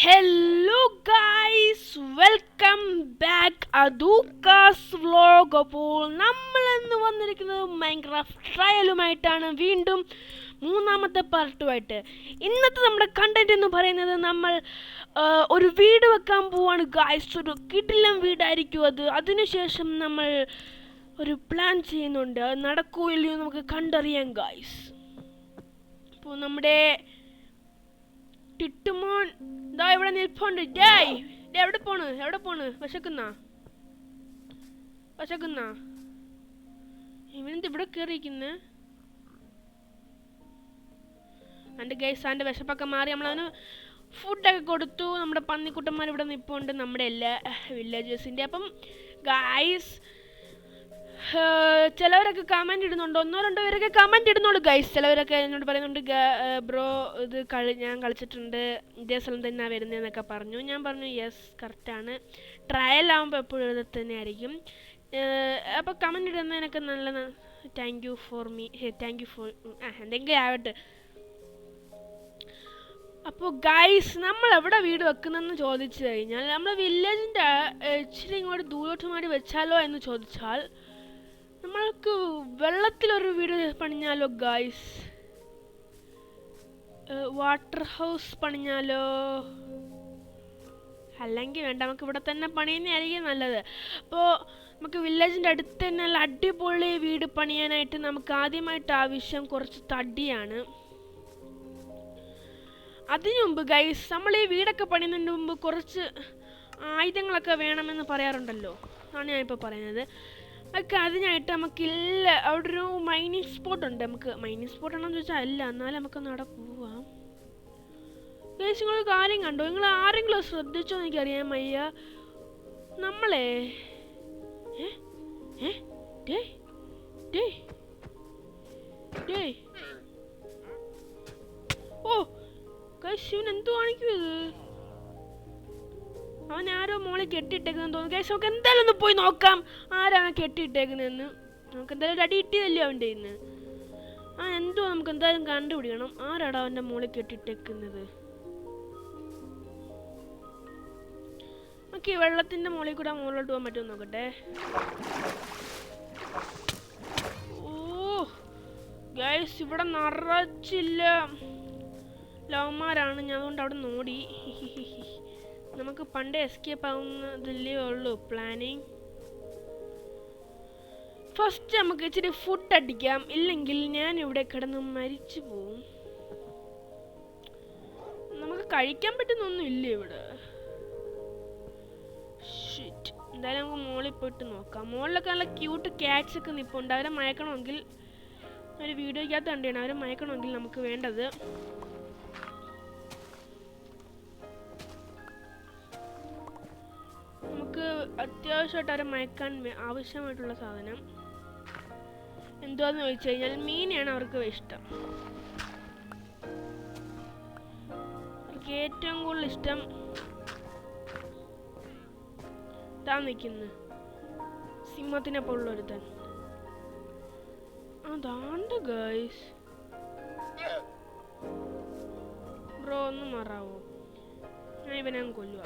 Hello guys, welcome back Adookkas vlog. അപ്പോൾ നമ്മൾ ഇന്ന് വന്നിരിക്കുന്നത് മൈൻക്രാഫ്റ്റ് ട്രയലുമായിട്ടാണ്, വീണ്ടും മൂന്നാമത്തെ പാർട്ടുമായിട്ട്. ഇന്നത്തെ നമ്മുടെ കണ്ടന്റ് എന്ന് പറയുന്നത് നമ്മൾ ഒരു വീട് വെക്കാൻ പോവാണ് ഗൈസ്. ഒരു കിടിലൻ വീടായിരിക്കും അത്. അതിനുശേഷം നമ്മൾ ഒരു പ്ലാൻ ചെയ്യുന്നുണ്ട്, അത് നടക്കുമോ ഇല്ലയോ നമുക്ക് കണ്ടറിയാം ഗൈസ്. അപ്പോൾ നമ്മുടെ ടിട്ടുമോൻ ദാ ഇവിടെ നിൽപ്പുണ്ട്. എവിടെ പോണ്? വിശക്കുന്ന ഇവനെന്ത് ഇവിടെ കയറിയിരിക്കുന്നു? എൻ്റെ ഗൈസ്, എൻ്റെ വിശപ്പൊക്കെ മാറി നമ്മളതിന് ഫുഡൊക്കെ കൊടുത്തു. നമ്മുടെ പന്നിക്കുട്ടന്മാർ ഇവിടെ നിൽപ്പുണ്ട്, നമ്മുടെ എല്ലാ വില്ലേജേഴ്സിൻ്റെ. അപ്പം ഗൈസ്, ചിലവരൊക്കെ കമൻറ്റ് ഇടുന്നുണ്ട്, ഒന്നോ രണ്ടോ പേരൊക്കെ കമൻറ്റ് ഇടുന്നുള്ളൂ ഗൈസ്. ചിലവരൊക്കെ എന്നോട് പറയുന്നുണ്ട്, ബ്രോ ഇത് ഞാൻ കളിച്ചിട്ടുണ്ട്, ഇതേ സ്ഥലം തന്നെയാണ് വരുന്നതെന്നൊക്കെ പറഞ്ഞു. ഞാൻ പറഞ്ഞു യെസ്, കറക്റ്റാണ്. ട്രയൽ ആകുമ്പോൾ എപ്പോഴും ഇത് തന്നെ ആയിരിക്കും. അപ്പോൾ കമൻറ്റ് ഇടുന്നതിനൊക്കെ നല്ല താങ്ക് യു ഫോർ എന്തെങ്കിലും ആവട്ടെ. അപ്പോൾ ഗൈസ്, നമ്മൾ എവിടെ വീട് വെക്കുന്നതെന്ന് ചോദിച്ചു കഴിഞ്ഞാൽ, നമ്മുടെ വില്ലേജിൻ്റെ ഇച്ചിരി ഇങ്ങോട്ട് ദൂരോട്ട് മാറി വെച്ചാലോ എന്ന് ചോദിച്ചാൽ, നമ്മൾക്ക് വെള്ളത്തിലൊരു വീട് പണിഞ്ഞാലോ ഗൈസ്? വാട്ടർ ഹൗസ് പണിഞ്ഞാലോ? അല്ലെങ്കിൽ വേണ്ട, നമുക്ക് ഇവിടെ തന്നെ പണിയുന്നതായിരിക്കും നല്ലത്. അപ്പോൾ നമുക്ക് വില്ലേജിൻ്റെ അടുത്ത് തന്നെ നല്ല അടിപൊളി വീട് പണിയാനായിട്ട് നമുക്ക് ആദ്യമായിട്ട് ആവശ്യം കുറച്ച് തടിയാണ്. അതിനു മുമ്പ് ഗൈസ്, നമ്മൾ ഈ വീടൊക്കെ പണിയുന്നതിന് മുമ്പ് കുറച്ച് ആയുധങ്ങളൊക്കെ വേണമെന്ന് പറയാറുണ്ടല്ലോ, അതാണ് ഞാനിപ്പോൾ പറയുന്നത്. ഒക്കെ അതിനായിട്ട് നമുക്കില്ല, അവിടെ ഒരു മൈനിങ് സ്പോട്ട് ഉണ്ട്. നമുക്ക് മൈനിങ് സ്പോട്ട് ആണെന്ന് ചോദിച്ചാൽ അല്ല, എന്നാലും നമുക്കൊന്ന് അവിടെ പോവാം ഗൈസ്. നിങ്ങളൊരു കാര്യം കണ്ടോ? നിങ്ങൾ ആരെങ്കിലും ശ്രദ്ധിച്ചോ എനിക്കറിയാൻ വയ്യ. നമ്മളെ ഓ ഗൈസ്, ഇവൻ എന്ത് കാണിക്കും? അവൻ ആരോ മോളെ കെട്ടിയിട്ടേക്കുന്നെന്ന് തോന്നുന്നു ഗൈസ്. നമുക്ക് എന്തായാലും ഒന്ന് പോയി നോക്കാം ആരാണ് കെട്ടിയിട്ടേക്കുന്നതെന്ന്. നമുക്ക് എന്തായാലും ഒരു അടി കിട്ടിയതല്ലേ അവൻ്റെ ഇന്ന്. എന്തോ നമുക്ക് എന്തായാലും കണ്ടുപിടിക്കണം, ആരാടാ അവൻ്റെ മോളെ കെട്ടിയിട്ടേക്കുന്നത്. നമുക്ക് ഈ വെള്ളത്തിൻ്റെ മോളിൽ കൂടെ മുകളിലോട്ട് പോകാൻ പറ്റുമോ നോക്കട്ടെ. ഓ ഗൈസ്, ഇവിടെ നിറച്ചില്ല ലവന്മാരാണ്, ഞാൻ അതുകൊണ്ട് അവിടെ നോടി. നമുക്ക് പണ്ടേ എസ്കേപ്പ് ആവുന്നതല്ലേ ഉള്ളൂ പ്ലാനിങ്. ഫസ്റ്റ് നമുക്ക് ഇച്ചിരി ഫുഡ് അടിക്കാം, ഇല്ലെങ്കിൽ ഞാൻ ഇവിടെ കിടന്ന് മരിച്ചു പോവും. നമുക്ക് കഴിക്കാൻ പറ്റുന്നൊന്നും ഇല്ല ഇവിടെ. എന്തായാലും നമുക്ക് മുകളിൽ പോയിട്ട് നോക്കാം. മുകളിലൊക്കെ നല്ല ക്യൂട്ട് ക്യാറ്റ്സ് ഒക്കെ നിൽപ്പുണ്ട്. അവരെ മയക്കണമെങ്കിൽ, ഒരു വീഡിയോയ്ക്കകത്ത് കണ്ടാണ്, അവരെ മയക്കണമെങ്കിൽ നമുക്ക് വേണ്ടത് അത്യാവശ്യമായിട്ട് അവരെ മയക്കാൻ ആവശ്യമായിട്ടുള്ള സാധനം എന്തുവാന്ന് ചോദിച്ചു കഴിഞ്ഞാൽ, മീനെയാണ് അവർക്ക് ഇഷ്ടം. അവർക്ക് ഏറ്റവും കൂടുതൽ ഇഷ്ടം താൻ നിൽക്കുന്നു സിംഹത്തിനെ പോലുള്ളൊരുത്തൻ. അതാണ്ട് ഗൈസ്. ബ്രോ ഒന്ന് മാറാവോ? ഞാൻ ഇവനെ കൊല്ലുക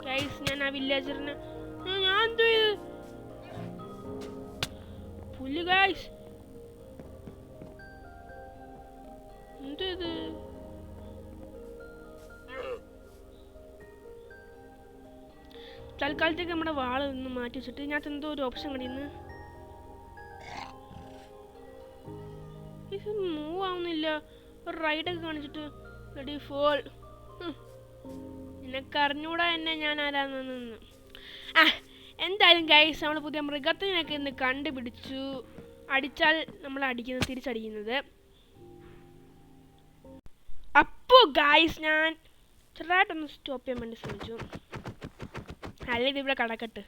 ഗൈസ്. ഞാൻ ആ വില്ലേജറിന് ഞാൻ എന്ത് ചെയ്ത് പുല്ല് ഗൈസ്, എന്ത് ഇത്? തൽക്കാലത്തേക്ക് നമ്മുടെ വാള് നിന്ന് മാറ്റി വെച്ചിട്ട് ഇതിനകത്ത് എന്തോ ഒരു ഓപ്ഷൻ കണ്ടിന്ന്. ഇത് മൂവ് ആവുന്നില്ല. ഒരു റൈഡൊക്കെ കാണിച്ചിട്ട് റെഡി ഫോൾ. നിനക്ക് അറിഞ്ഞൂടാ എന്നെ ഞാൻ ആരാന്ന്. എന്തായാലും ഗൈസ്, നമ്മൾ പുതിയ മൃഗത്തിനൊക്കെ ഇന്ന് കണ്ടുപിടിച്ചു. അടിച്ചാൽ നമ്മൾ തിരിച്ചടിക്കുന്നത്. അപ്പോൾ ഗൈസ്, ഞാൻ ചെറുതായിട്ടൊന്ന് സ്റ്റോപ്പ് ചെയ്യാൻ വേണ്ടി ശ്രമിച്ചു, അല്ലെങ്കിൽ ഇവിടെ കടക്കട്ട്.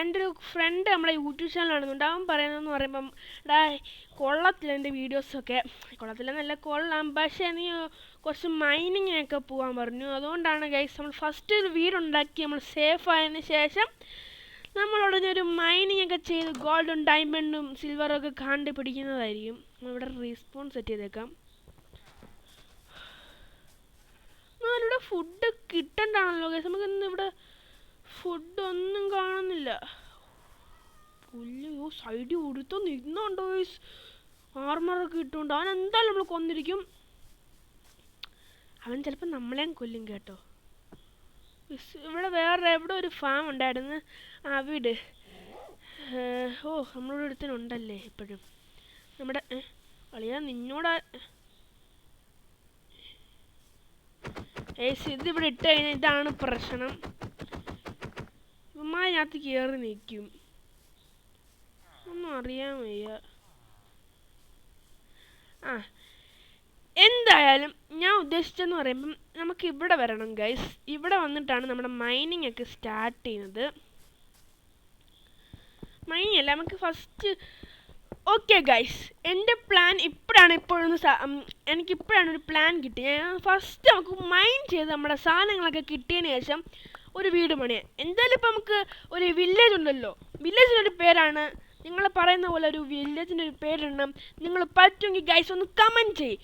എൻ്റെ ഒരു ഫ്രണ്ട് നമ്മളെ യൂട്യൂബ് ചാനലാണെന്നുണ്ട്. അവൻ പറയുന്നതെന്ന് പറയുമ്പം, കൊള്ളത്തില്ല എൻ്റെ വീഡിയോസൊക്കെ. കൊള്ളത്തില്ലെന്നല്ല, കൊള്ളാം, പക്ഷേ നീ കുറച്ച് മൈനിങ്ങിനൊക്കെ പോകാൻ പറഞ്ഞു. അതുകൊണ്ടാണ് ഗൈസ് നമ്മൾ ഫസ്റ്റ് ഒരു വീടുണ്ടാക്കി നമ്മൾ സേഫ് ആയതിനു ശേഷം നമ്മളുടനെ ഒരു മൈനിങ് ഒക്കെ ചെയ്ത് ഗോൾഡും ഡയമണ്ടും സിൽവറും ഒക്കെ കണ്ടുപിടിക്കുന്നതായിരിക്കും. നമ്മളിവിടെ റീസ്പോൺ സെറ്റ് ചെയ്തേക്കാം. എന്നാലും ഇവിടെ ഫുഡ് കിട്ടണ്ടാണല്ലോ ഗൈസ്. നമുക്ക് ഇന്ന് ഇവിടെ ഫുഡ് ഒന്നും കാണുന്നില്ല. പുല്ലോ സൈഡിൽ ഒരുത്തോ നിന്നുണ്ടോ ഗൈസ്. ആർമറൊക്കെ ഇട്ടുകൊണ്ട് അവൻ എന്തായാലും നമ്മൾ കൊന്നിരിക്കും. അവൻ ചിലപ്പോൾ നമ്മളെയും കൊല്ലും കേട്ടോ. ഇവിടെ വേറെ എവിടെ ഒരു ഫാം ഉണ്ടായിരുന്നു. ആ വീട്. ഓ നമ്മളുടെ അടുത്തിനുണ്ടല്ലേ ഇപ്പോഴും. നമ്മുടെ അളിയാ നിന്നോട് ഇതിവിടെ ഇട്ട് കഴിഞ്ഞാൽ ഇതാണ് പ്രശ്നം. ഇവന്മാരകത്ത് കയറി നിൽക്കും. ഒന്നും അറിയാൻ വയ്യ. ആ എന്തായാലും ഞാൻ ഉദ്ദേശിച്ചെന്ന് പറയുമ്പം നമുക്ക് ഇവിടെ വരണം ഗൈസ്. ഇവിടെ വന്നിട്ടാണ് നമ്മുടെ മൈനിങ് ഒക്കെ സ്റ്റാർട്ട് ചെയ്യുന്നത്. മൈനിങ് അല്ല, നമുക്ക് ഫസ്റ്റ് ഓക്കെ ഗൈസ്. എൻ്റെ പ്ലാൻ എനിക്കിപ്പോഴാണ് ഒരു പ്ലാൻ കിട്ടിയത്. ഫസ്റ്റ് നമുക്ക് മൈൻ ചെയ്ത് നമ്മുടെ സാധനങ്ങളൊക്കെ കിട്ടിയതിന് ശേഷം ഒരു വീട് പണിയാം. എന്തായാലും ഇപ്പം നമുക്ക് ഒരു വില്ലേജ് ഉണ്ടല്ലോ. വില്ലേജിനൊരു പേരാണ്, നിങ്ങൾ പറയുന്ന പോലെ ഒരു വില്ലേജിൻ്റെ ഒരു പേരിടണം. നിങ്ങൾ പറ്റുമെങ്കിൽ ഗൈസ് ഒന്ന് കമൻറ്റ് ചെയ്യ്.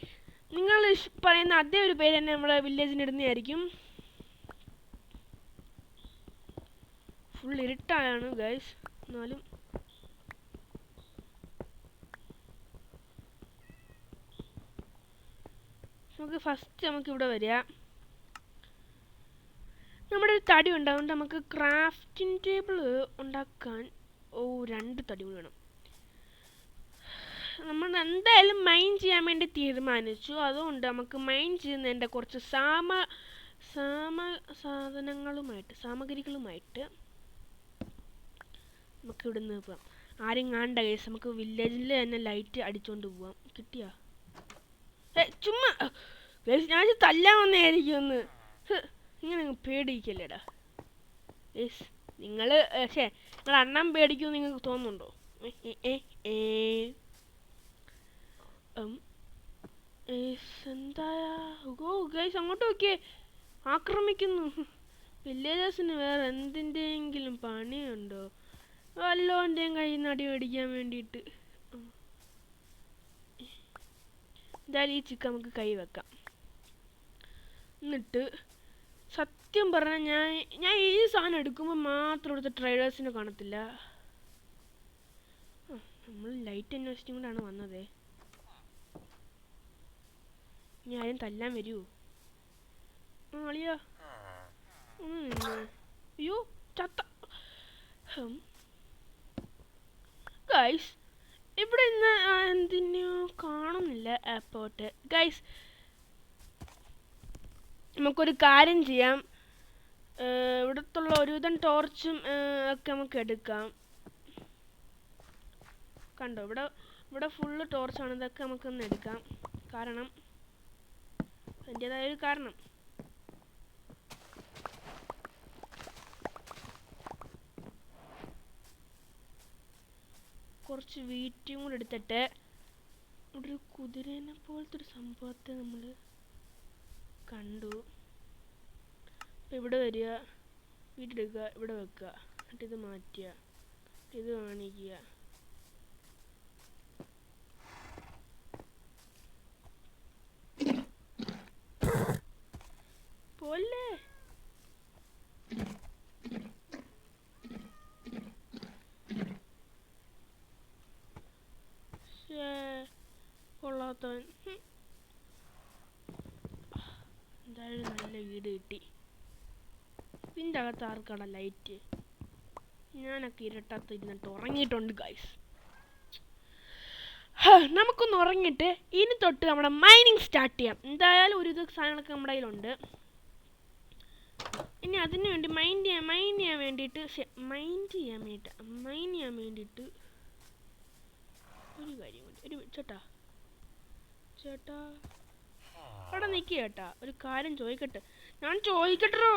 നിങ്ങൾ പറയുന്ന അതേ ഒരു പേര് തന്നെ നമ്മുടെ വില്ലേജിന് ഇടുന്നതായിരിക്കും. ഫുൾ ഇരുട്ടാണ് ഗൈസ്. എന്നാലും നമുക്ക് ഇവിടെ വരിക. നമ്മുടെ ഒരു തടി ഉണ്ട്, അതുകൊണ്ട് നമുക്ക് ക്രാഫ്റ്റിംഗ് ടേബിൾ ഉണ്ടാക്കാൻ 2 തടി വേണം. നമ്മൾ എന്തായാലും മൈൻ ചെയ്യാൻ വേണ്ടി തീരുമാനിച്ചു. അതുകൊണ്ട് നമുക്ക് മൈൻ ചെയ്യുന്നതിൻ്റെ കുറച്ച് സാമഗ്രികളുമായിട്ട് നമുക്ക് ഇവിടെ നിന്ന് പോവാം. ആരും കാണണ്ട കേസ്. നമുക്ക് വില്ലേജിൽ തന്നെ ലൈറ്റ് അടിച്ചുകൊണ്ട് പോവാം. കിട്ടിയാ ചുമ്മാ ഞാൻ തല്ലാൻ വന്നായിരിക്കുമെന്ന്. ഇങ്ങനെ പേടിക്കല്ലേടാ യേസ്. നിങ്ങൾ അണ്ണൻ പേടിക്കുമെന്ന് നിങ്ങൾക്ക് തോന്നുന്നുണ്ടോ? എന്താ ഗൈസ് അങ്ങോട്ട് നോക്കിയേ, ആക്രമിക്കുന്നു. വില്ലേജേഴ്സിന് വേറെ എന്തിൻ്റെയെങ്കിലും പണിയുണ്ടോ? വല്ലോൻ്റെയും കയ്യിൽ നിന്ന് അടി മേടിക്കാൻ വേണ്ടിയിട്ട്. എന്തായാലും ഈ ചിക്കൻ നമുക്ക് കൈ വെക്കാം. എന്നിട്ട് സത്യം പറഞ്ഞാൽ ഞാൻ ഈ സാധനം എടുക്കുമ്പോൾ മാത്രം ഇവിടുത്തെ ട്രേഡേഴ്സിനെ കാണത്തില്ല. നമ്മൾ ലൈറ്റ് അന്വേഷിച്ചും കൊണ്ടാണ് വന്നത്. ഇനി ആരും തല്ലാൻ വരുമോ? അളിയാ ഒന്ന് നിന്ന്. അയ്യോ ചത്ത. ഗൈസ് ഇവിടെ ഇന്ന് എന്തിനോ കാണുന്നില്ല എയർപോർട്ട്. ഗൈസ് നമുക്കൊരു കാര്യം ചെയ്യാം. ഇവിടത്തുള്ള ഒരുവിധം ടോർച്ചും ഒക്കെ നമുക്ക് എടുക്കാം. കണ്ടോ ഇവിടെ ഫുള്ള് ടോർച്ചാണ്. ഇതൊക്കെ നമുക്കൊന്ന് എടുക്കാം. കാരണം അതിൻ്റെതായൊരു കാരണം. കുറച്ച് വീറ്റും കൂടെ എടുത്തിട്ട് ഇവിടെ ഒരു കുതിരേനെ പോലത്തെ ഒരു സംഭവത്തെ നമ്മൾ കണ്ടു. അപ്പം ഇവിടെ വരിക, വീടെടുക്കുക, ഇവിടെ വെക്കുക, എന്നിട്ട് ഇത് മാറ്റുക, ഇത് കാണിക്കുക. പോലെ കൊള്ളാത്തവൻ. എന്തായാലും നല്ല വീട് കിട്ടി. ഇതിൻ്റെ അകത്ത് ആർക്കാണ് ലൈറ്റ്? ഞാനൊക്കെ ഇരട്ടത്ത് ഇരുന്നിട്ട് ഉറങ്ങിയിട്ടുണ്ട് ഗൈസ്. നമുക്കൊന്ന് ഉറങ്ങിയിട്ട് ഇനി തൊട്ട് നമ്മുടെ മൈനിങ് സ്റ്റാർട്ട് ചെയ്യാം. എന്തായാലും ഒരു സാധനങ്ങളൊക്കെ നമ്മുടെ കയ്യിലുണ്ട്. ഇനി അതിനു വേണ്ടി മൈൻ ചെയ്യാൻ വേണ്ടിയിട്ട് ഒരു കാര്യം കൂടി. ഒരു ചേട്ടാ അവിടെ നിൽക്കുക ചേട്ടാ, ഒരു കാര്യം ചോദിക്കട്ടെ. ഞാൻ ചോദിക്കട്ടോ.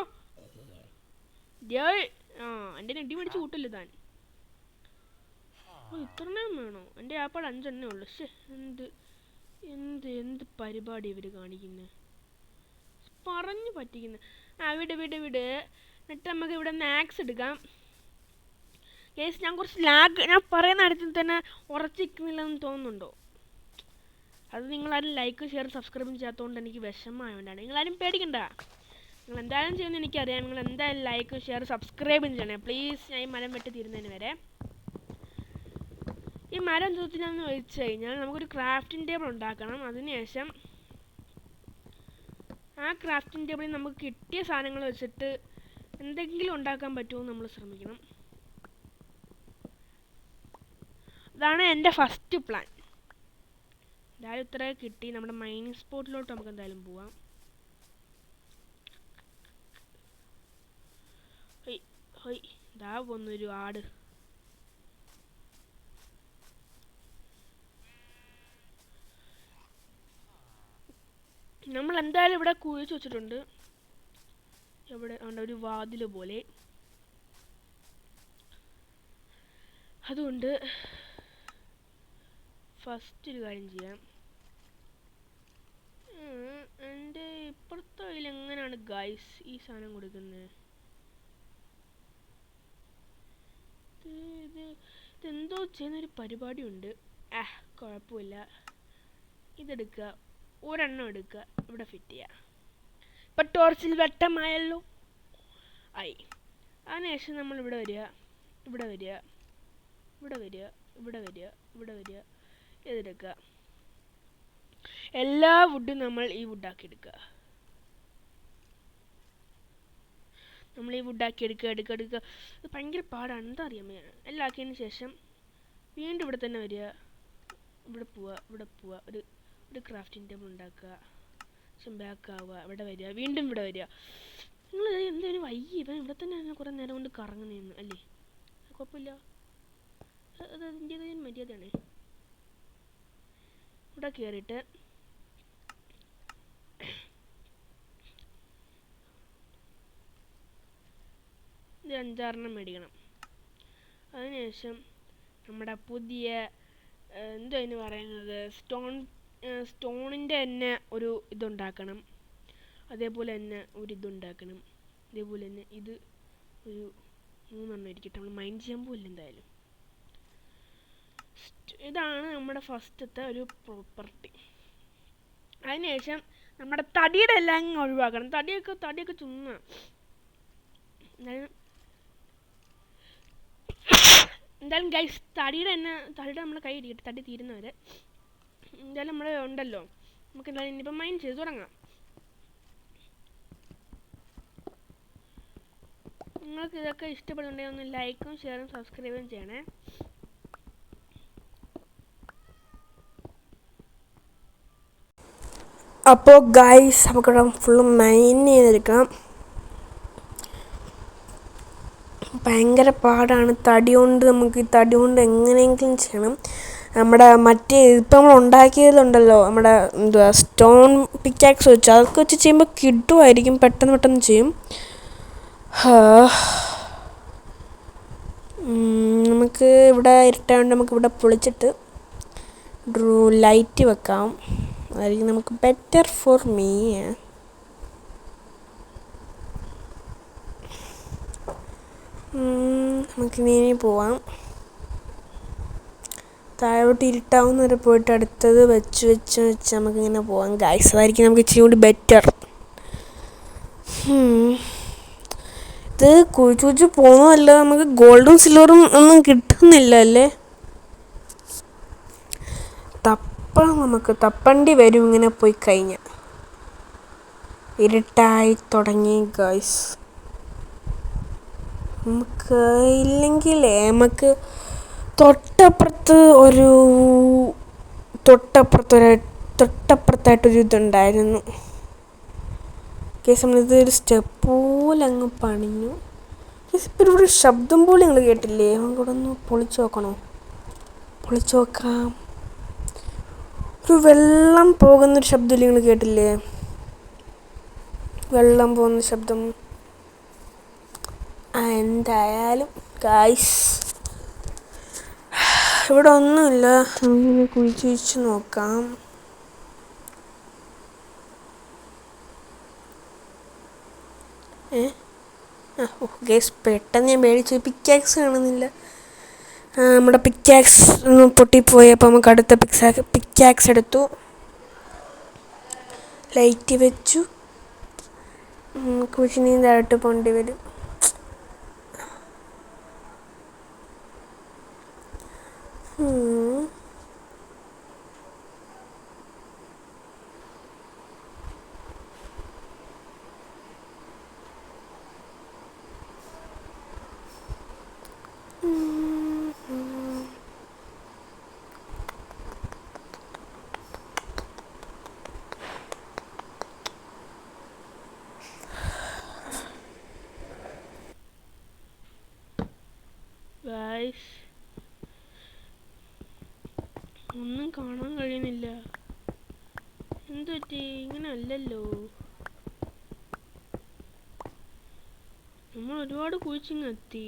എൻ്റെ നെടി മേടിച്ച് കൂട്ടില്ല താൻ. ഇത്രയും വേണോ? എൻ്റെ ആപ്പാട് 5 എണ്ണേ ഉള്ളു. എന്ത് എന്ത് എന്ത് പരിപാടി ഇവർ കാണിക്കുന്നത്? പറഞ്ഞു പറ്റിക്കുന്നത്. വിട്. എന്നിട്ട് നമുക്ക് ഇവിടെ നിന്ന് ആക്സ് എടുക്കാം. കേസ് ഞാൻ കുറച്ച് ഞാൻ പറയുന്ന അടുത്തിൽ തന്നെ ഉറച്ചിരിക്കുന്നില്ലെന്ന് തോന്നുന്നുണ്ടോ? അത് നിങ്ങളാരും ലൈക്ക് ഷെയർ സബ്സ്ക്രൈബും ചെയ്യാത്തതുകൊണ്ട് എനിക്ക് വിഷമമായതുകൊണ്ടാണ്. നിങ്ങളാരും പേടിക്കണ്ട. നിങ്ങൾ എന്തായാലും ചെയ്യുമെന്ന് എനിക്കറിയാം. നിങ്ങൾ എന്തായാലും ലൈക്കും ഷെയർ സബ്സ്ക്രൈബും ചെയ്യണേ പ്ലീസ്. ഞാൻ ഈ മരം വെട്ടി തീരുന്നതിന് വരെ. ഈ മരം എന്തിനാന്ന് ചോദിച്ചു കഴിഞ്ഞാൽ നമുക്കൊരു ക്രാഫ്റ്റിംഗ് ടേബിൾ ഉണ്ടാക്കണം. അതിനുശേഷം ആ ക്രാഫ്റ്റിംഗ് ടേബിളിൽ നമുക്ക് കിട്ടിയ സാധനങ്ങൾ വെച്ചിട്ട് എന്തെങ്കിലും ഉണ്ടാക്കാൻ പറ്റുമോ നമ്മൾ ശ്രമിക്കണം. അതാണ് എൻ്റെ ഫസ്റ്റ് പ്ലാൻ. എന്തായാലും ഇത്രയൊക്കെ കിട്ടി. നമ്മുടെ മൈനിങ് സ്പോട്ടിലോട്ട് നമുക്ക് എന്തായാലും പോവാം. ഹൊയ് ഹൊയ്, ഇതാ പോന്നൊരു ആട്. നമ്മൾ എന്തായാലും ഇവിടെ കുഴിച്ച് വെച്ചിട്ടുണ്ട്. ഇവിടെ ഒരു വാതിൽ പോലെ. അതുകൊണ്ട് ഫസ്റ്റ് ഒരു കാര്യം ചെയ്യാം. എൻ്റെ ഇപ്പുറത്തെ കയ്യിൽ എങ്ങനെയാണ് ഗൈസ് ഈ സാധനം കൊടുക്കുന്നത്? ഇതെന്തോ ചെയ്യുന്നൊരു പരിപാടിയുണ്ട്. കുഴപ്പമില്ല. ഇതെടുക്കുക, ഒരെണ്ണം എടുക്കുക, ഇവിടെ ഫിറ്റ് ചെയ്യുക. ഇപ്പം ടോർച്ചിൽ വെട്ടമായല്ലോ. ആയി. അതിനുശേഷം നമ്മൾ ഇവിടെ വരിക, ഇവിടെ വരിക, ഇവിടെ വരിക, ഇവിടെ വരിക, ഇവിടെ വരിക, ഇതെടുക്കുക. എല്ലാ വുഡും നമ്മൾ ഈ വുഡാക്കി എടുക്കുക. നമ്മൾ ഈ വുഡാക്കി എടുക്കുക, എടുക്കുക, എടുക്കുക. ഇത് ഭയങ്കര പാടാണ്, എന്താ അറിയാൻ വയ്യ. എല്ലാം ആക്കിയതിന് ശേഷം വീണ്ടും ഇവിടെ തന്നെ വരിക, ഇവിടെ പോവുക, ഇവിടെ പോവുക, ഒരു ക്രാഫ്റ്റിംഗ് ടേബിൾ ഉണ്ടാക്കുക. ബാക്ക് ആവുക, ഇവിടെ വരിക, വീണ്ടും ഇവിടെ വരിക. നിങ്ങൾ എന്തെങ്കിലും വയ്യ, ഇപ്പം ഇവിടെ തന്നെ കുറേ നേരം കൊണ്ട് കറങ്ങുന്നതെന്ന് അല്ലേ? കുഴപ്പമില്ല, അത് അതിൻ്റേതായ മര്യാദയാണ്. ഇവിടെ കയറിയിട്ട് ഇത് 5-6 മേടിക്കണം. അതിനുശേഷം നമ്മുടെ പുതിയ എന്തോ അതിന് പറയുന്നത് സ്റ്റോണിൻ്റെ തന്നെ ഒരു ഇതുണ്ടാക്കണം. അതേപോലെ തന്നെ ഒരു ഇതുണ്ടാക്കണം. അതേപോലെ തന്നെ ഇത് ഒരു 3 ഇരിക്കട്ടെ. നമ്മൾ മൈൻഡ് ചെയ്യാൻ പോലില്ല എന്തായാലും. ഇതാണ് നമ്മുടെ ഫസ്റ്റത്തെ ഒരു പ്രോപ്പർട്ടി. അതിനുശേഷം നമ്മുടെ തടിയുടെ എല്ലാം ഒഴിവാക്കണം. തടിയൊക്കെ ചുമ്മാ. എന്തായാലും ഗൈസ് തടിയുടെ നമ്മുടെ കൈ ഇരിക്കട്ടെ, തടി തീരുന്നവരെ. എന്തായാലും നമ്മൾ ഉണ്ടല്ലോ, നമുക്ക് എന്തായാലും ഇനിയിപ്പോൾ മൈൻഡ് ചെയ്ത് തുടങ്ങാം. നിങ്ങൾക്ക് ഇതൊക്കെ ഇഷ്ടപ്പെടുന്നുണ്ടെങ്കിൽ ഒന്ന് ലൈക്കും ഷെയറും സബ്സ്ക്രൈബും ചെയ്യണേ. അപ്പോൾ ഗൈസ് നമുക്കിവിടെ ഫുള്ള് മൈൻ ചെയ്തെടുക്കാം. ഭയങ്കര പാടാണ്. തടി കൊണ്ട് എങ്ങനെയെങ്കിലും ചെയ്യണം. നമ്മുടെ മറ്റേ ഇപ്പം നമ്മൾ ഉണ്ടാക്കിയതുണ്ടല്ലോ, നമ്മുടെ എന്തുവാ സ്റ്റോൺ പിക്കാക്സ് വെച്ച്, അതൊക്കെ വെച്ച് ചെയ്യുമ്പോൾ കിട്ടുമായിരിക്കും, പെട്ടെന്ന് ചെയ്യും. നമുക്ക് ഇവിടെ ഇരുട്ടാണ്ട് നമുക്കിവിടെ പൊളിച്ചിട്ട് ഒരു ലൈറ്റ് വെക്കാം. അതായിരിക്കും നമുക്ക് ബെറ്റർ ഫോർ മീ. നമുക്കിനി പോവാം. താഴോട്ട് ഇരുട്ടാവുന്ന വരെ പോയിട്ട് അടുത്തത് വെച്ച് നമുക്കിങ്ങനെ പോവാം ഗൈസ്. അതായിരിക്കും നമുക്ക് ഇച്ചിരി കൂടി ബെറ്റർ. ഇത് കുഴിച്ച് പോകുന്നതല്ല, നമുക്ക് ഗോൾഡും സിൽവറും ഒന്നും കിട്ടുന്നില്ല അല്ലേ? നമുക്ക് തപ്പണ്ടി വരും ഇങ്ങനെ പോയി കഴിഞ്ഞാൽ. ഇരുട്ടായി തുടങ്ങി ഗൈസ്. നമുക്ക് തൊട്ടപ്പുറത്തായിട്ടൊരു ഇതുണ്ടായിരുന്നു കേസ്. നമ്മളിത് ഒരു സ്റ്റെപ്പ് പോലെ അങ്ങ് പണിഞ്ഞു കേസ്. ഇപ്പം ഇവിടെ ശബ്ദം പോലെ നിങ്ങൾ കേട്ടില്ലേ? നമുക്കിവിടെ ഒന്ന് പൊളിച്ചു നോക്കാം. ഒരു വെള്ളം പോകുന്നൊരു ശബ്ദമില്ലേ, നിങ്ങൾ കേട്ടില്ലേ? വെള്ളം പോകുന്ന ശബ്ദം. എന്തായാലും ഗൈസ് ഇവിടെ ഒന്നുമില്ല. നമുക്കിങ്ങനെ കുഴിച്ച് നോക്കാം. ഗൈസ് പെട്ടെന്ന് ഞാൻ മേടിച്ചു. പിക്കാക്സ് കാണുന്നില്ല. നമ്മുടെ പിക്കാക്സ് പൊട്ടിപ്പോയപ്പോൾ നമുക്ക് അടുത്ത പിക്കാക്സ് എടുത്തു, ലൈറ്റ് വെച്ചു. കുശിനിയും താഴോട്ട് പോണ്ടി വരും. ഗൈസ് ഒന്നും കാണാൻ കഴിയുന്നില്ല. എന്തു പറ്റി? ഇങ്ങനെ അല്ലല്ലോ. നമ്മൾ ഒരുപാട് കുഴിച്ചിങ് എത്തി.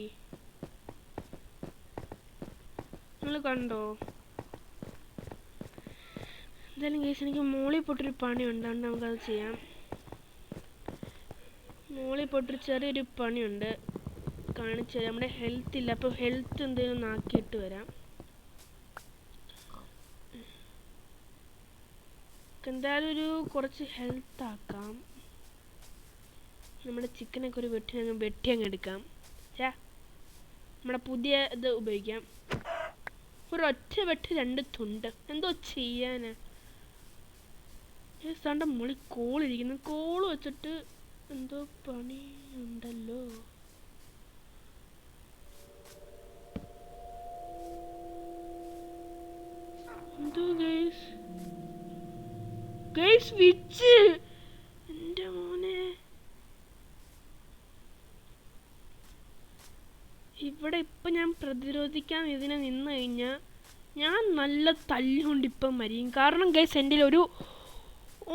നിങ്ങൾ കണ്ടോ? എന്തായാലും കേസ് എനിക്ക് മോളിൽ പോയിട്ടൊരു പണിയുണ്ട്, അതുകൊണ്ട് നമുക്കത് ചെയ്യാം. മോളിൽ പോയിട്ടൊരു ചെറിയൊരു പണിയുണ്ട്, കാണിച്ചു തരാം. നമ്മുടെ ഹെൽത്ത് ഇല്ല, അപ്പോൾ ഹെൽത്ത് എന്തെങ്കിലും നാക്കിയിട്ട് വരാം. എന്തായാലും ഒരു കുറച്ച് ഹെൽത്ത് ആക്കാം. നമ്മുടെ ചിക്കനൊക്കെ ഒരു വെട്ടി അങ്ങ് എടുക്കാം. നമ്മുടെ പുതിയ ഇത് ഉപയോഗിക്കാം. ഒരൊറ്റ വെട്ട് 2 തുണ്ട്. എന്തോ ചെയ്യാനാ? സാറിൻ്റെ മുകളിൽ കോളിരിക്കുന്നു. കോള് വെച്ചിട്ട് എന്തോ പണി ഉണ്ടല്ലോ. എന്തോ ഗൈസ് വിച്ച് എൻ്റെ മോനെ. ഇവിടെ ഇപ്പം ഞാൻ പ്രതിരോധിക്കാൻ ഇതിനെ നിന്ന് കഴിഞ്ഞാൽ ഞാൻ നല്ല തല്ലുകൊണ്ട് ഇപ്പം മരിയും. കാരണം ഗൈസ് എൻ്റെ ഒരു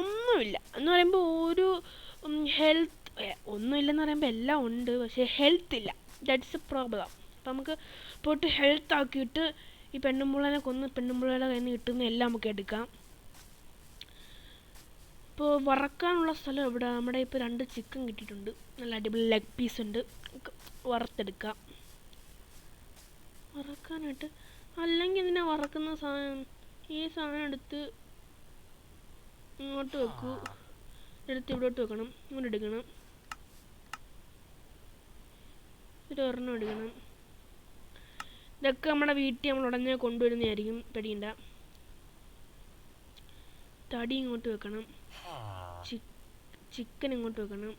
ഒന്നുമില്ല എന്ന് പറയുമ്പോൾ ഒരു ഹെൽത്ത് ഒന്നുമില്ലെന്ന് പറയുമ്പോൾ എല്ലാം ഉണ്ട്, പക്ഷേ ഹെൽത്ത് ഇല്ല. That's A problem. അപ്പം നമുക്ക് പോയിട്ട് ഹെൽത്ത് ആക്കിയിട്ട് ഈ പെണ്ണുമ്പുള്ളനെ കൊന്ന് പെണ്ണുമ്പുള്ളയുടെ കയ്യിൽ നിന്ന് കിട്ടുന്ന എല്ലാം നമുക്ക് എടുക്കാം. ഇപ്പോൾ വറക്കാനുള്ള സ്ഥലം ഇവിടെ നമ്മുടെ ഇപ്പോൾ 2 ചിക്കൻ കിട്ടിയിട്ടുണ്ട്. നല്ല അടിപൊളി ലെഗ് പീസ് ഉണ്ട്, വറുത്തെടുക്കാം. വറക്കാനായിട്ട് അല്ലെങ്കിൽ ഇതിനെ വറക്കുന്ന സാധനം ഈ സാധനം എടുത്ത് ഇങ്ങോട്ട് വെക്കൂ, എടുത്ത് ഇവിടോട്ട് വെക്കണം. ഇങ്ങോട്ട് എടുക്കണം, ഒരെണ്ണം എടുക്കണം. ഇതൊക്കെ നമ്മുടെ വീട്ടിൽ നമ്മൾ ഉടനെ കൊണ്ടുവരുന്നതായിരിക്കും, പേടിക്കണ്ട. തടി ഇങ്ങോട്ട് വെക്കണം, ചിക്കൻ ഇങ്ങോട്ട് വെക്കണം,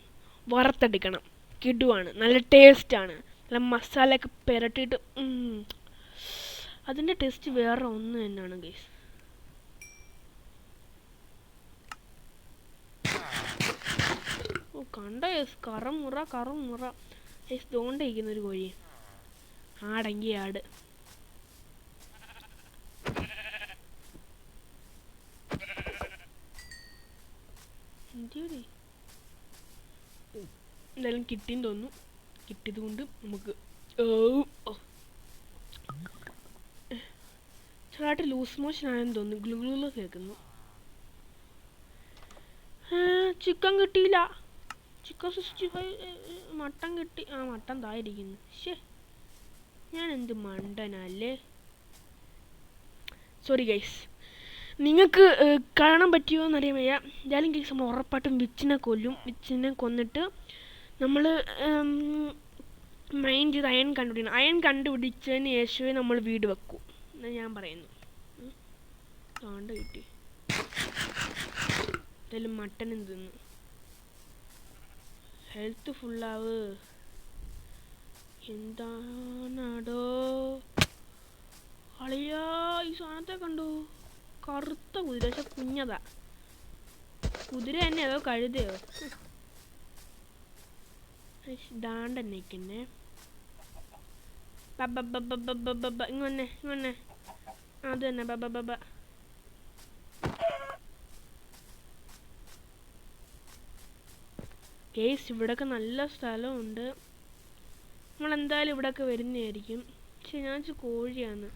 വറുത്തെടുക്കണം. കിടുവാണ്, നല്ല ടേസ്റ്റാണ്. നല്ല മസാലയൊക്കെ പുരട്ടിയിട്ട് അതിൻ്റെ ടേസ്റ്റ് വേറെ ഒന്ന് തന്നെയാണ് ഗൈസ്. ഓ കണ്ട ഗൈസ്, കറമുറ ഗൈസ്. തോണ്ടിരിക്കുന്നൊരു കോഴി, ആടെങ്കിൽ ആട്. എന്തായാലും കിട്ടിയെന്ന് തോന്നുന്നു. കിട്ടിയത് കൊണ്ട് നമുക്ക് ചെറുതായിട്ട് ലൂസ് മോഷൻ ആയെന്ന് തോന്നുന്നു. ഗ്ലൂ കേൾക്കുന്നു. ചിക്കൻ കിട്ടിയില്ല. ചിക്കൻ 65. മട്ടൻ കിട്ടി. മട്ടൻ തായിരിക്കുന്നു. ശേ, ഞാൻ എന്ത് മണ്ടനല്ലേ. Sorry guys. നിങ്ങൾക്ക് കാണാൻ പറ്റുമോ എന്നറിയാൻ വയ്യ. എന്തായാലും ഗൈസ് നമ്മൾ ഉറപ്പായിട്ടും വിച്ചിനെ കൊല്ലും. വിച്ചിനെ കൊന്നിട്ട് നമ്മൾ മൈൻ ചെയ്ത് അയൺ കണ്ടുപിടിക്കണം. അയൺ കണ്ടുപിടിച്ചതിന് ശേഷമേ നമ്മൾ വീട് വെക്കൂ എന്ന് ഞാൻ പറയുന്നു. താണ്ട കിട്ടി. എന്തായാലും മട്ടനും തിന്നു. ഹെൽത്ത് ഫുള്ളാവ്. എന്താണോ അളിയാ ഈ സാധനത്തെ കണ്ടു? കറുത്ത കുതിര, പക്ഷെ കുഞ്ഞതാ. കുതിര തന്നെ അതോ കഴുതയോ? ദാണ്ടന്നേക്കന്നെ. ഇങ്ങന്നെ അത് തന്നെ ബബ. കേസ് ഇവിടെയൊക്കെ നല്ല സ്ഥലമുണ്ട്. നമ്മളെന്തായാലും ഇവിടെയൊക്കെ വരുന്നതായിരിക്കും. പക്ഷെ ഞാൻ കോഴിയാണ്,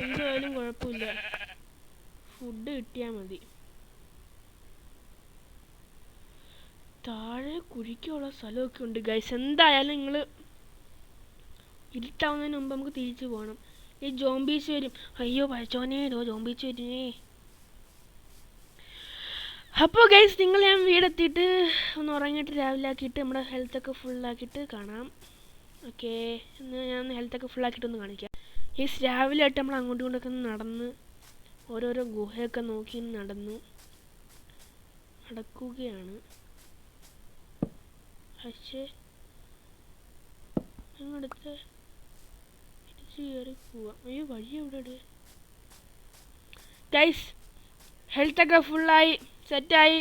എന്തായാലും കുഴപ്പമില്ല, ഫുഡ് കിട്ടിയാൽ മതി. താഴെ കുഴിക്കാനുള്ള സ്ഥലമൊക്കെ ഉണ്ട് ഗൈസ്. എന്തായാലും നിങ്ങൾ ഇരുട്ടാവുന്നതിന് മുമ്പ് നമുക്ക് തിരിച്ചു പോകണം. ഈ ജോംബീസ് വരും. അയ്യോ പഴച്ചോനേ, ജോംബീസ് വരുന്നേ. അപ്പോൾ ഗൈസ് നിങ്ങൾ ഞാൻ വീടെത്തിയിട്ട് ഒന്ന് ഉറങ്ങിയിട്ട് രാവിലെ ആക്കിയിട്ട് നമ്മുടെ ഹെൽത്തൊക്കെ ഫുള്ളാക്കിയിട്ട് കാണാം. ഓക്കെ, ഇന്ന് ഞാൻ ഹെൽത്തൊക്കെ ഫുള്ളാക്കിയിട്ടൊന്ന് കാണിക്കാം. ഗൈസ് രാവിലെ ആയിട്ട് നമ്മൾ അങ്ങോട്ടും ഇങ്ങോട്ടൊക്കെ ഒന്ന് നടന്ന് ഓരോരോ ഗുഹയൊക്കെ നോക്കി നടക്കുകയാണ്. പക്ഷേ ഞങ്ങളടുത്ത് തിരിച്ച് കയറി പോവാം. അയ്യോ, വഴി എവിടെ? ഗൈസ് ഹെൽത്തൊക്കെ ഫുള്ളായി, സെറ്റായി.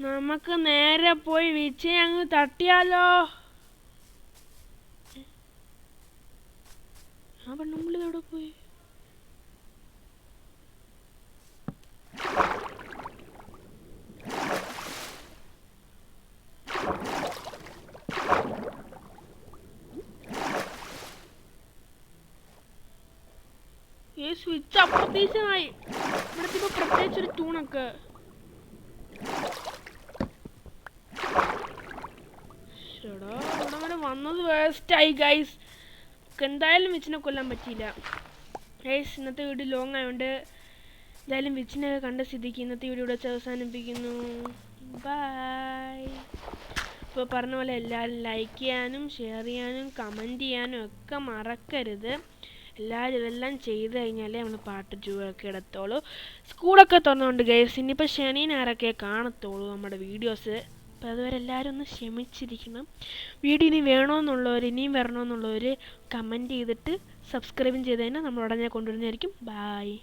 നമുക്ക് നേരെ പോയി വിജയ് അങ്ങ് തട്ടിയാലോ? ആ പെണ്ണുമ്പിളി എവിടെ പോയി? ഈ സ്വിച്ച് അപ്രതീക്ഷിതമായി. ഇവിടുത്തെ ഇപ്പൊ പ്രത്യേകിച്ചൊരു ട്യൂണൊക്കെ. ചേടാ, ഇവിടെ വരെ വന്നത് വേസ്റ്റായി ഗൈസ്. എന്തായാലും വിച്ചിനെ കൊല്ലാൻ പറ്റിയില്ല ഗൈസ്. ഇന്നത്തെ വീഡിയോ ലോങ് ആയതുകൊണ്ട് എന്തായാലും വിച്ചിനൊക്കെ കണ്ട സ്ഥിതിക്ക് ഇന്നത്തെ വീഡിയോ ഇവിടെ അവസാനിപ്പിക്കുന്നു. ബൈ. ഇപ്പോൾ പറഞ്ഞ പോലെ എല്ലാവരും ലൈക്ക് ചെയ്യാനും ഷെയർ ചെയ്യാനും കമൻറ്റ് ചെയ്യാനും ഒക്കെ മറക്കരുത്. എല്ലാവരും ഇതെല്ലാം ചെയ്ത് കഴിഞ്ഞാലേ നമ്മൾ പാർട്ട് 2 ഒക്കെ എടുത്തോളൂ. സ്കൂളൊക്കെ തുറന്നുകൊണ്ട് ഗൈസ് ഇനിയിപ്പോൾ ശനി ഞായറൊക്കെ കാണത്തുള്ളൂ നമ്മുടെ വീഡിയോസ്. അപ്പോൾ അതുവരെ എല്ലാവരും ഒന്ന് ക്ഷമിച്ചിരിക്കണം. വീഡിയോ ഇനി വേണമെന്നുള്ളവർ, ഇനിയും വരണമെന്നുള്ളവർ കമൻറ്റ് ചെയ്തിട്ട് സബ്സ്ക്രൈബും ചെയ്ത് കഴിഞ്ഞാൽ നമ്മൾ ഉടനെ കൊണ്ടുവരുന്നതായിരിക്കും. ബായ്.